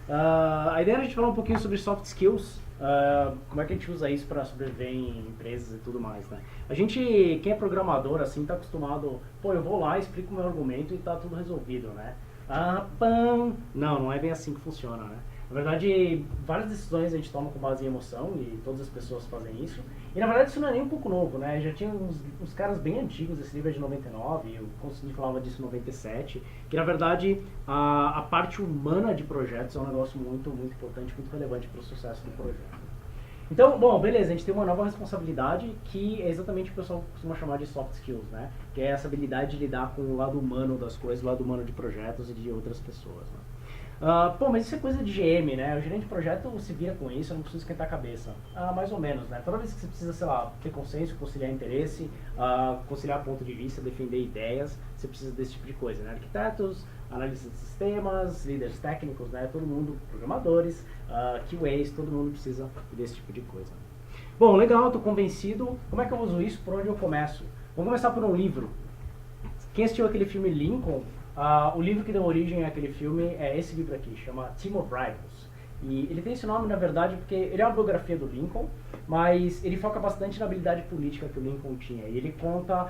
A ideia era a gente falar um pouquinho sobre soft skills, como é que a gente usa isso para sobreviver em empresas e tudo mais, né? A gente, quem é programador, assim, tá acostumado, pô, eu vou lá, explico o meu argumento e tá tudo resolvido, né? Pam! Não é bem assim que funciona, né? Na verdade, várias decisões a gente toma com base em emoção e todas as pessoas fazem isso. E na verdade isso não é nem um pouco novo, né? Já tinha uns caras bem antigos, esse livro é de 99, eu consegui falava disso em 97, que na verdade a parte humana de projetos é um negócio muito importante, muito relevante para o sucesso do projeto. Então, bom, beleza, a gente tem uma nova responsabilidade que é exatamente o que o pessoal costuma chamar de soft skills, né? Que é essa habilidade de lidar com o lado humano das coisas, o lado humano de projetos e de outras pessoas, né? Pô, mas isso é coisa de GM, né? O gerente de projeto se vira com isso, eu não preciso esquentar a cabeça. Mais ou menos, né? Toda vez que você precisa, sei lá, ter consenso, conciliar interesse, conciliar ponto de vista, defender ideias, você precisa desse tipo de coisa, né? Arquitetos, analistas de sistemas, líderes técnicos, né? Todo mundo, programadores, QAs, todo mundo precisa desse tipo de coisa. Bom, legal, tô convencido. Como é que eu uso isso? Por onde eu começo? Vamos começar por um livro. Quem assistiu aquele filme Lincoln, o livro que deu origem àquele filme é esse livro aqui, chama Team of Rivals. E ele tem esse nome, na verdade, porque ele é uma biografia do Lincoln, mas ele foca bastante na habilidade política que o Lincoln tinha. E ele conta...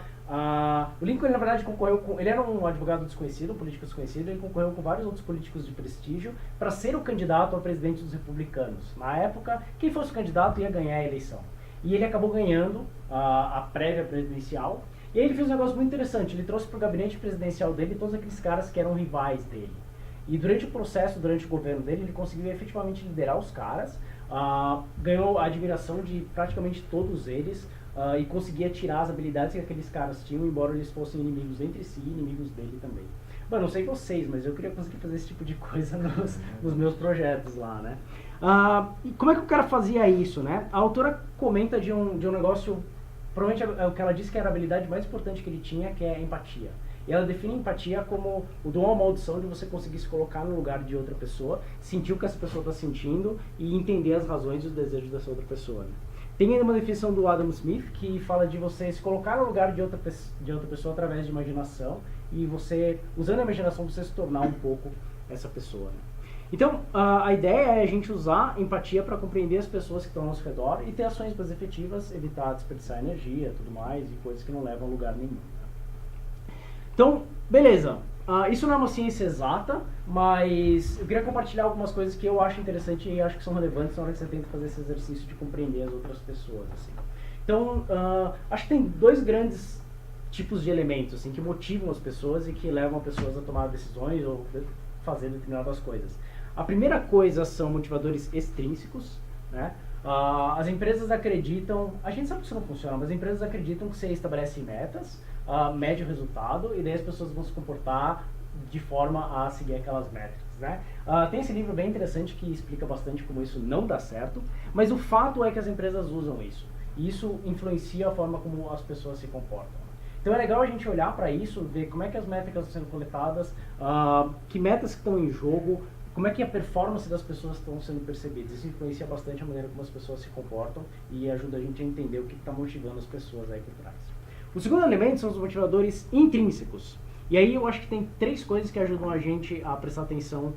o Lincoln, ele, na verdade, concorreu com... Ele era um advogado desconhecido, um político desconhecido, ele concorreu com vários outros políticos de prestígio para ser o candidato a presidente dos republicanos. Na época, quem fosse o candidato ia ganhar a eleição. E ele acabou ganhando a prévia presidencial. E aí ele fez um negócio muito interessante, ele trouxe para o gabinete presidencial dele todos aqueles caras que eram rivais dele. E durante o processo, durante o governo dele, ele conseguiu efetivamente liderar os caras, ganhou a admiração de praticamente todos eles e conseguia tirar as habilidades que aqueles caras tinham, embora eles fossem inimigos entre si e inimigos dele também. Bom, não sei vocês, mas eu queria conseguir fazer esse tipo de coisa nos meus projetos lá, né? E como é que o cara fazia isso, né? A autora comenta de um negócio... Provavelmente é o que ela disse que era a habilidade mais importante que ele tinha, que é a empatia. E ela define empatia como o dom ou a maldição de você conseguir se colocar no lugar de outra pessoa, sentir o que essa pessoa está sentindo e entender as razões e os desejos dessa outra pessoa, né? Tem ainda uma definição do Adam Smith que fala de você se colocar no lugar de outra pessoa através de imaginação e você, usando a imaginação, você se tornar um pouco essa pessoa, né? Então, a ideia é a gente usar empatia para compreender as pessoas que estão ao nosso redor e ter ações mais efetivas, evitar desperdiçar energia, tudo mais, e coisas que não levam a lugar nenhum. Então, beleza. Isso não é uma ciência exata, mas eu queria compartilhar algumas coisas que eu acho interessante e acho que são relevantes na hora que você tenta fazer esse exercício de compreender as outras pessoas, assim. Então, acho que tem dois grandes tipos de elementos, assim, que motivam as pessoas e que levam as pessoas a tomar decisões ou fazer determinadas coisas. A primeira coisa são motivadores extrínsecos, né? As empresas acreditam, a gente sabe que isso não funciona, mas as empresas acreditam que você estabelece metas, mede o resultado e daí as pessoas vão se comportar de forma a seguir aquelas métricas, né? Tem esse livro bem interessante que explica bastante como isso não dá certo, mas o fato é que as empresas usam isso. E isso influencia a forma como as pessoas se comportam. Então é legal a gente olhar para isso, ver como é que as métricas estão sendo coletadas, que metas que estão em jogo, como é que a performance das pessoas estão sendo percebidas. Isso influencia bastante a maneira como as pessoas se comportam e ajuda a gente a entender o que está motivando as pessoas aí por trás. O segundo elemento são os motivadores intrínsecos. E aí eu acho que tem três coisas que ajudam a gente a prestar atenção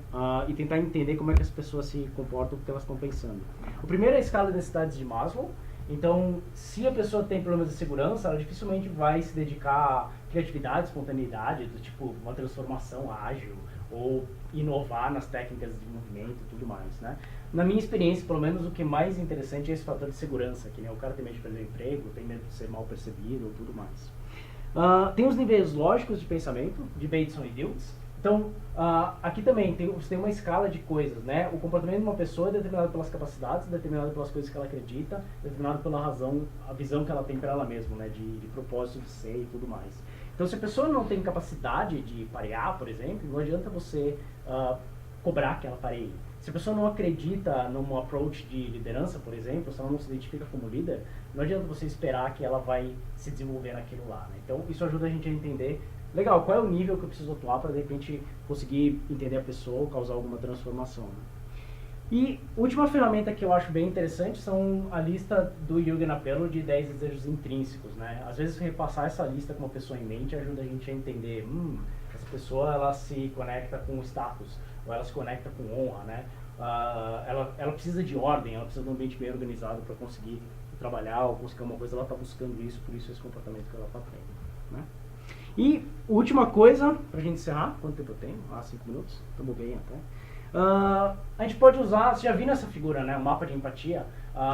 e tentar entender como é que as pessoas se comportam, o que elas estão pensando. O primeiro é a escala de necessidades de Maslow. Então, se a pessoa tem problemas de segurança, ela dificilmente vai se dedicar a criatividade, espontaneidade, do tipo uma transformação ágil, ou inovar nas técnicas de movimento e tudo mais, né? Na minha experiência, pelo menos, o que é mais interessante é esse fator de segurança, que né, o cara tem medo de perder o emprego, tem medo de ser mal percebido ou tudo mais. Tem os níveis lógicos de pensamento, de Bateson e Dilts. Então, aqui também você tem uma escala de coisas, né? O comportamento de uma pessoa é determinado pelas capacidades, determinado pelas coisas que ela acredita, determinado pela razão, a visão que ela tem para ela mesma, né? De propósito de ser e tudo mais. Então, se a pessoa não tem capacidade de parear, por exemplo, não adianta você cobrar que ela pareie. Se a pessoa não acredita num approach de liderança, por exemplo, se ela não se identifica como líder, não adianta você esperar que ela vai se desenvolver naquilo lá, né? Então, isso ajuda a gente a entender, legal, qual é o nível que eu preciso atuar para, de repente, conseguir entender a pessoa ou causar alguma transformação, né? E a última ferramenta que eu acho bem interessante são a lista do Jürgen Apello de 10 desejos intrínsecos, né? Às vezes repassar essa lista com uma pessoa em mente ajuda a gente a entender, essa pessoa ela se conecta com status, ou ela se conecta com honra, né? ela precisa de ordem, ela precisa de um ambiente bem organizado para conseguir trabalhar ou conseguir uma coisa, ela está buscando isso, por isso esse comportamento que ela está tendo, né? E última coisa, pra gente encerrar, quanto tempo eu tenho? 5 minutos, estamos bem até. A gente pode usar, você já viu nessa figura, né, o mapa de empatia?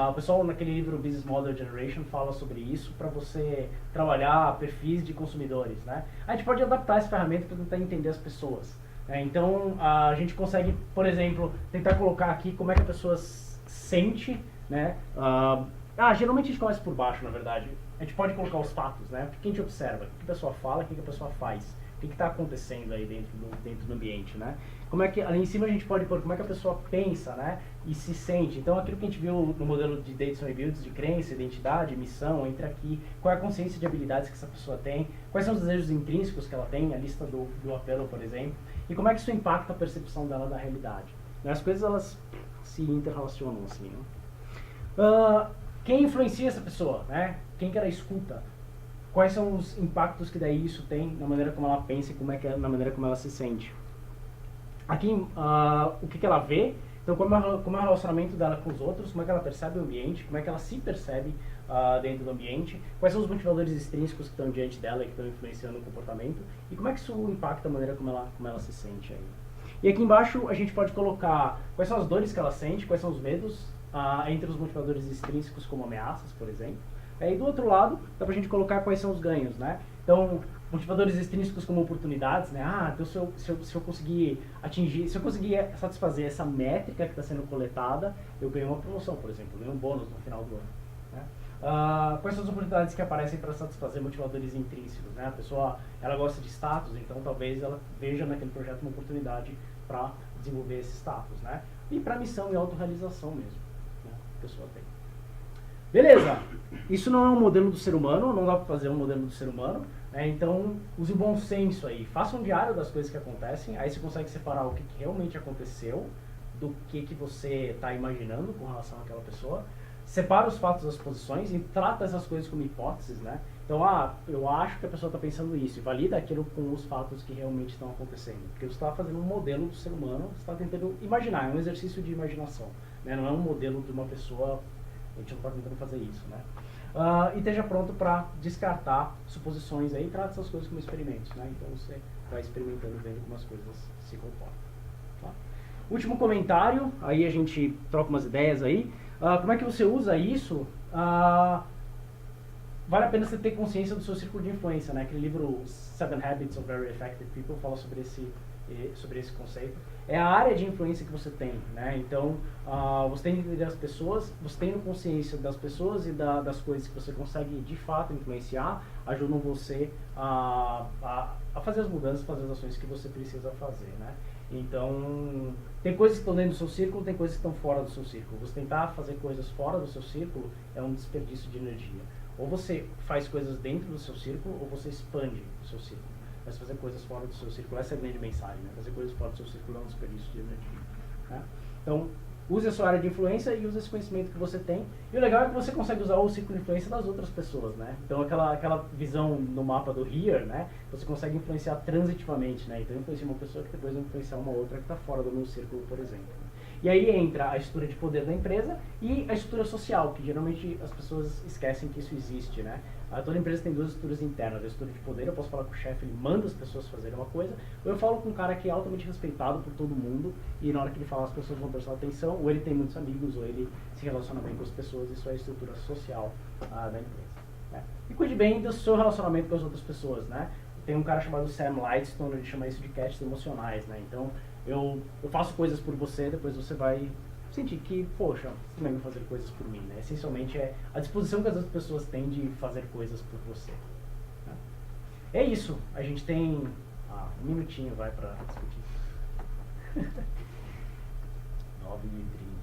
O pessoal naquele livro Business Model Generation fala sobre isso para você trabalhar perfis de consumidores, né? A gente pode adaptar essa ferramenta para tentar entender as pessoas. Então, a gente consegue, por exemplo, tentar colocar aqui como é que a pessoa sente, né? Geralmente a gente começa por baixo, na verdade. A gente pode colocar os fatos, né? O que a gente observa, o que a pessoa fala, o que a pessoa faz, o que está acontecendo aí dentro do ambiente, né? Como é que, ali em cima a gente pode pôr como é que a pessoa pensa, né? E se sente. Então aquilo que a gente viu no modelo de Davidson e Builds, de crença, identidade, missão, entra aqui, qual é a consciência de habilidades que essa pessoa tem, quais são os desejos intrínsecos que ela tem, a lista do apelo, por exemplo, e como é que isso impacta a percepção dela da realidade. As coisas, elas se interrelacionam assim, né? Quem influencia essa pessoa, né? Quem que ela escuta? Quais são os impactos que daí isso tem na maneira como ela pensa e na maneira como ela se sente? Aqui, o que ela vê, então como é o relacionamento dela com os outros, como é que ela percebe o ambiente, como é que ela se percebe dentro do ambiente, quais são os motivadores extrínsecos que estão diante dela e que estão influenciando o comportamento, e como é que isso impacta a maneira como ela se sente aí. E aqui embaixo a gente pode colocar quais são as dores que ela sente, quais são os medos, entre os motivadores extrínsecos como ameaças, por exemplo. E do outro lado, dá pra gente colocar quais são os ganhos, né? Então, motivadores extrínsecos como oportunidades, né? Então se eu conseguir atingir, se eu conseguir satisfazer essa métrica que está sendo coletada, eu ganho uma promoção, por exemplo, eu ganho um bônus no final do ano, né? Quais são as oportunidades que aparecem para satisfazer motivadores intrínsecos, né? A pessoa, ela gosta de status, então talvez ela veja naquele projeto uma oportunidade para desenvolver esse status, né? E para missão e autorrealização mesmo, né? A pessoa tem. Beleza, isso não é um modelo do ser humano, não dá para fazer um modelo do ser humano, né? Então use o bom senso aí, faça um diário das coisas que acontecem, aí você consegue separar o que realmente aconteceu do que você está imaginando com relação àquela pessoa, separa os fatos das posições e trata essas coisas como hipóteses, né? Então, eu acho que a pessoa está pensando isso, e valida aquilo com os fatos que realmente estão acontecendo, porque você está fazendo um modelo do ser humano, você está tentando imaginar, é um exercício de imaginação, né? Não é um modelo de uma pessoa. A gente não está tentando fazer isso, né? E esteja pronto para descartar suposições aí, trata essas coisas como experimentos, né? Então você vai experimentando, vendo como as coisas se comportam. Tá? Último comentário, aí a gente troca umas ideias aí. Como é que você usa isso? Vale a pena você ter consciência do seu círculo de influência, né? Aquele livro Seven Habits of Very Effective People fala sobre esse conceito. É a área de influência que você tem, né? Então, você tem que entender as pessoas, você tendo consciência das pessoas e das coisas que você consegue de fato influenciar, ajudam você a fazer as mudanças, fazer as ações que você precisa fazer, né? Então, tem coisas que estão dentro do seu círculo, tem coisas que estão fora do seu círculo. Você tentar fazer coisas fora do seu círculo é um desperdício de energia. Ou você faz coisas dentro do seu círculo, ou você expande o seu círculo. Mas fazer coisas fora do seu círculo, essa é a grande mensagem, né? Fazer coisas fora do seu círculo é um desperdício de energia, né? Então, use a sua área de influência e use esse conhecimento que você tem. E o legal é que você consegue usar o círculo de influência das outras pessoas, né? Então, aquela visão no mapa do Here, né? Você consegue influenciar transitivamente, né? Então, eu influencio uma pessoa que depois vai influenciar uma outra que está fora do meu círculo, por exemplo. E aí entra a estrutura de poder da empresa e a estrutura social, que geralmente as pessoas esquecem que isso existe, né? Toda empresa tem duas estruturas internas. A estrutura de poder, eu posso falar com o chefe, ele manda as pessoas fazerem uma coisa, ou eu falo com um cara que é altamente respeitado por todo mundo, e na hora que ele fala as pessoas vão prestar atenção, ou ele tem muitos amigos, ou ele se relaciona bem com as pessoas. Isso é a estrutura social da empresa, né? E cuide bem do seu relacionamento com as outras pessoas, né? Tem um cara chamado Sam Lightstone, ele chama isso de catches emocionais, né? Então, eu faço coisas por você, depois você vai sentir que, poxa, você também vai fazer coisas por mim, né? Essencialmente é a disposição que as outras pessoas têm de fazer coisas por você, né? É isso, a gente tem um minutinho, vai, pra discutir. 9h30.